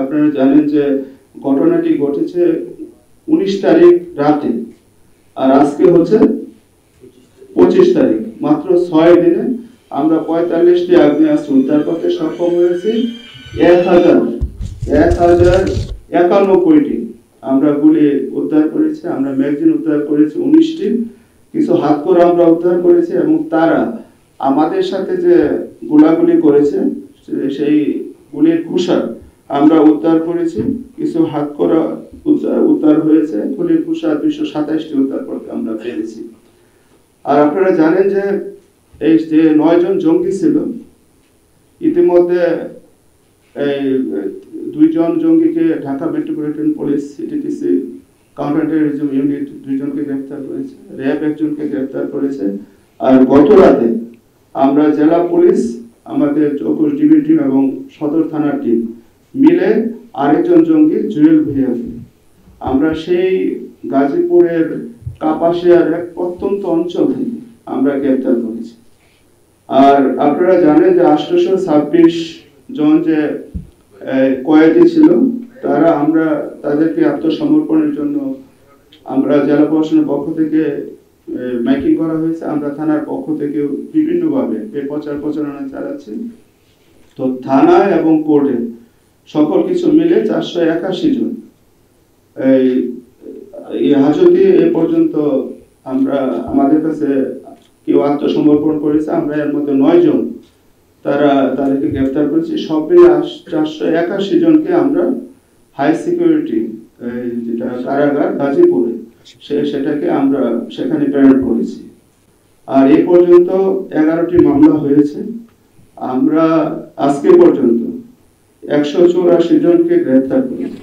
আপনারা জানেন যে ঘটনাটি ঘটেছে 19 তারিখ রাতে, আর আজকে হচ্ছে 25 তারিখ। মাত্র 6 দিনে আমরা 45টি আগ্নেয়াস্ত্র উদ্ধার করতে সক্ষম হয়েছি। 1091টি আমরা গুলি উদ্ধার করেছি, আমরা ম্যাগাজিন উদ্ধার করেছি 19টি, কিছু হাতকড়া আমরা উদ্ধার করেছি, এবং তারা আমাদের সাথে যে গোলাগুলি করেছে সেই গুলির খোসা আমরা উদ্ধার করেছি। কিছু হাতকড়া উদ্ধার হয়েছে, গুলির খোসা 227টি উদ্ধার করতে আমরা পেরেছি। আর আপনারা জানেন যে এই যে 9 জন জঙ্গি ছিল, ইতিমধ্যে এই 2 জন জঙ্গিকে Dhaka metropolitan police CTTC counter terrorism unit 2 জনকে গ্রেফতার করেছে, র্যাব 1 জনকে গ্রেফতার করেছে। আর গত রাতে আমরা জেলা পুলিশ, আমাদের 24 ডিবি টিম এবং সদর থানার টিম মিলে আরেকজন জঙ্গি জুয়েল ভুঁইয়াকে আমরা সেই গাজীপুরের কাপাসিয়ার এক প্রত্যন্ত অঞ্চল থেকে আমরা গ্রেফতার করেছি। আর আপনারা জানেন যে 826 জন যে কয়েদি ছিল, তারা আমরা তাদেরকে আত্মসমর্পণের জন্য আমরা জেলা প্রশাসনের পক্ষ থেকে মাইকিং করা হয়েছে। আমরা থানার পক্ষ থেকে বিভিন্নভাবে প্রচারণা চালাচ্ছি। তো থানা এবং কোর্টে সকল কিছু মিলে 481 জন এই হাজতে এ পর্যন্ত আমরা আমাদের কাছে কেউ আত্মসমর্পণ করেছে। আমরা এর মধ্যে 9 জন তাদেরকে গ্রেফতার করেছি। সব মিলে 481 জনকে আমরা হাই সিকিউরিটি যেটা কারাগার গাজীপুরে সেটাকে আমরা সেখানে প্রেরণ করেছি। আর এই পর্যন্ত 11টি মামলা হয়েছে। আমরা আজকে পর্যন্ত 184 জনকে গ্রেফতার করেছি।